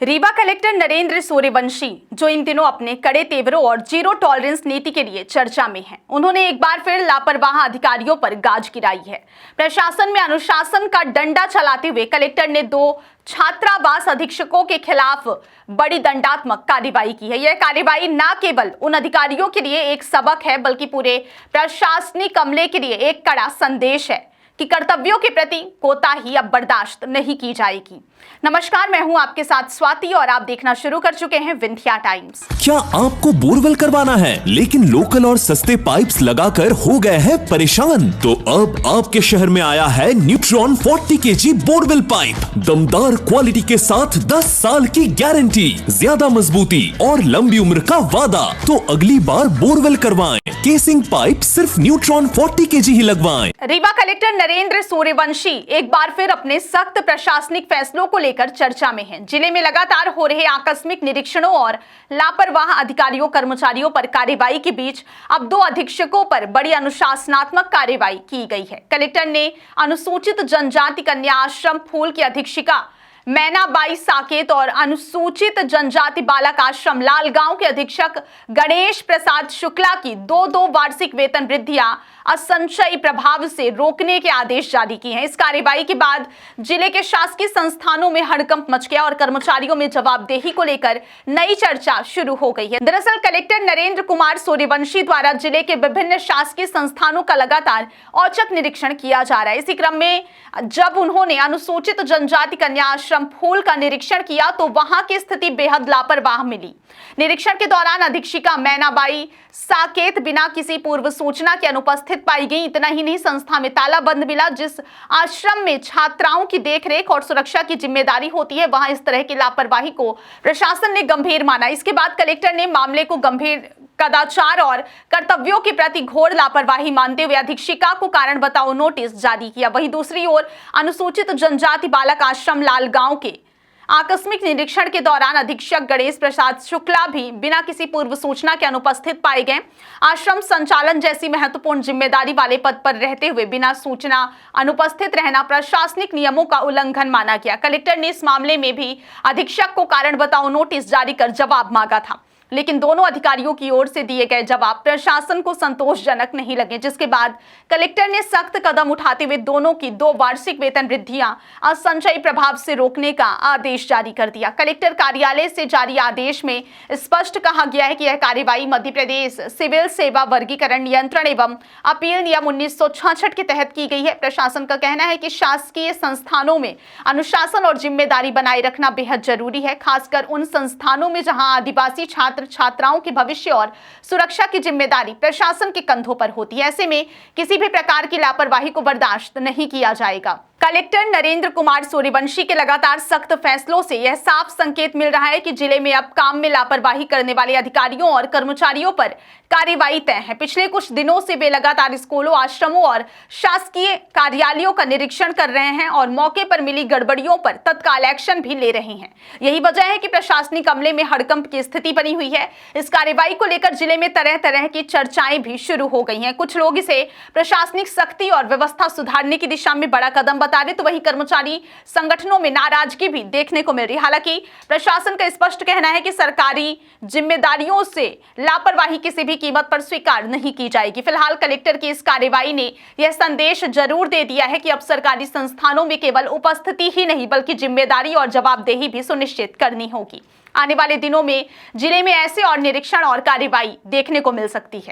Rewa collector Narendra Suryavanshi, जो इन दिनों अपने कड़े तेवरों और जीरो टॉलरेंस नीति के लिए चर्चा में हैं, उन्होंने एक बार फिर लापरवाह अधिकारियों पर गाज गिराई है। प्रशासन में अनुशासन का डंडा चलाते हुए कलेक्टर ने 2 छात्रावास अधीक्षकों के खिलाफ बड़ी दंडात्मक कार्रवाई की है। यह कार्रवाई न केवल उन अधिकारियों के लिए एक सबक है, बल्कि पूरे प्रशासनिक अमले के लिए एक कड़ा संदेश है कि कर्तव्यों के प्रति कोताही अब बर्दाश्त नहीं की जाएगी। नमस्कार, मैं हूं आपके साथ स्वाति और आप देखना शुरू कर चुके हैं विंध्या टाइम्स। क्या आपको बोरवेल करवाना है लेकिन लोकल और सस्ते पाइप्स लगाकर हो गए हैं परेशान? तो अब आपके शहर में आया है न्यूट्रॉन 40 kg बोरवेल पाइप। दमदार क्वालिटी के साथ 10 साल की गारंटी, ज्यादा मजबूती और लंबी उम्र का वादा। तो अगली बार बोरवेल करवाएं, केसिंग पाइप सिर्फ न्यूट्रॉन 40 kg ही लगवाएं। रीवा कलेक्टर नरेंद्र सूर्यवंशी एक बार फिर अपने सख्त प्रशासनिक फैसलों को लेकर चर्चा में हैं। जिले में लगातार हो रहे आकस्मिक निरीक्षणों और लापरवाह अधिकारियों कर्मचारियों पर कार्रवाई के बीच अब 2 अधीक्षकों पर बड़ी अनुशासनात्मक कार्रवाई की गई है। कलेक्टर ने अनुसूचित जनजाति कन्या आश्रम फूल की अधीक्षिका मैनाबाई साकेत और अनुसूचित जनजाति बालक आश्रम लालगांव के अधीक्षक गणेश प्रसाद शुक्ला की 2-2 वार्षिक वेतन वृद्धियां असंचयी प्रभाव से रोकने के आदेश जारी किए हैं। इस कार्रवाई के बाद जिले के शासकीय संस्थानों में हड़कंप मच गया और कर्मचारियों में जवाबदेही को लेकर नई चर्चा शुरू हो गई है। दरअसल कलेक्टर नरेंद्र कुमार सूर्यवंशी द्वारा जिले के विभिन्न शासकीय संस्थानों का लगातार औचक निरीक्षण किया जा रहा है। इसी क्रम में जब उन्होंने अनुसूचित जनजाति कन्या आश्रम फूल का निरीक्षण किया तो वहां की स्थिति बेहद लापरवाह मिली। निरीक्षण के दौरान अधीक्षिका मैनाबाई साकेत बिना किसी पूर्व सूचना के अनुपस्थित पाई गई। इतना ही नहीं, संस्था में ताला बंद मिला। जिस आश्रम में छात्राओं की देखरेख और सुरक्षा की जिम्मेदारी होती है, वहां इस तरह की लापरवाही को प्रशासन ने गंभीर माना। इसके बाद कलेक्टर ने मामले को गंभीर कदाचार और कर्तव्यों के प्रति घोर लापरवाही मानते हुए अधीक्षिका को कारण बताओ नोटिस जारी किया। वहीं दूसरी ओर अनुसूचित जनजाति बालक आश्रम लालगांव के आकस्मिक निरीक्षण के दौरान अधीक्षक गणेश प्रसाद शुक्ला भी बिना किसी पूर्व सूचना के अनुपस्थित पाए गए। आश्रम संचालन जैसी महत्वपूर्ण जिम्मेदारी वाले पद पर रहते हुए बिना सूचना अनुपस्थित रहना प्रशासनिक नियमों का उल्लंघन माना गया। कलेक्टर ने इस मामले में भी अधीक्षक को कारण बताओ नोटिस जारी कर जवाब मांगा था, लेकिन दोनों अधिकारियों की ओर से दिए गए जवाब प्रशासन को संतोषजनक नहीं लगे, जिसके बाद कलेक्टर ने सख्त कदम उठाते हुए दोनों की 2 वार्षिक वेतन वृद्धियां असंचयी प्रभाव से रोकने का आदेश जारी कर दिया। कलेक्टर कार्यालय से जारी आदेश में स्पष्ट कहा गया है कि यह कार्रवाई मध्य प्रदेश सिविल सेवा वर्गीकरण नियंत्रण एवं अपील नियम 1966 के तहत की गई है। प्रशासन का कहना है कि शासकीय संस्थानों में अनुशासन और जिम्मेदारी बनाए रखना बेहद जरूरी है, खासकर उन संस्थानों में जहां आदिवासी छात्राओं के भविष्य और सुरक्षा की जिम्मेदारी प्रशासन के कंधों पर होती है। ऐसे में किसी भी प्रकार की लापरवाही को बर्दाश्त नहीं किया जाएगा। कलेक्टर नरेंद्र कुमार सूर्यवंशी के लगातार सख्त फैसलों से यह साफ संकेत मिल रहा है कि जिले में अब काम में लापरवाही करने वाले अधिकारियों और कर्मचारियों पर कार्रवाई तय है। पिछले कुछ दिनों से वे लगातार स्कूलों, आश्रमों और शासकीय कार्यालयों का निरीक्षण कर रहे हैं और मौके पर मिली गड़बड़ियों पर तत्काल एक्शन भी ले रहे हैं। यही वजह है कि प्रशासनिक अमले में हड़कंप की स्थिति बनी हुई है। इस कार्रवाई को लेकर जिले में तरह तरह की चर्चाएं भी शुरू हो गई हैं। कुछ लोग इसे प्रशासनिक सख्ती और व्यवस्था सुधारने की दिशा में बड़ा कदम बता रहे, तो वहीं कर्मचारी संगठनों में नाराजगी भी देखने को मिल रही। हालांकि प्रशासन का स्पष्ट कहना है कि सरकारी जिम्मेदारियों से लापरवाही किसी भी कीमत पर स्वीकार नहीं की जाएगी। फिलहाल कलेक्टर की इस कार्रवाई ने यह संदेश जरूर दे दिया है कि अब सरकारी संस्थानों में केवल उपस्थिति ही नहीं बल्कि जिम्मेदारी और जवाबदेही भी सुनिश्चित करनी होगी। आने वाले दिनों में जिले में ऐसे और निरीक्षण और कार्रवाई देखने को मिल सकती है।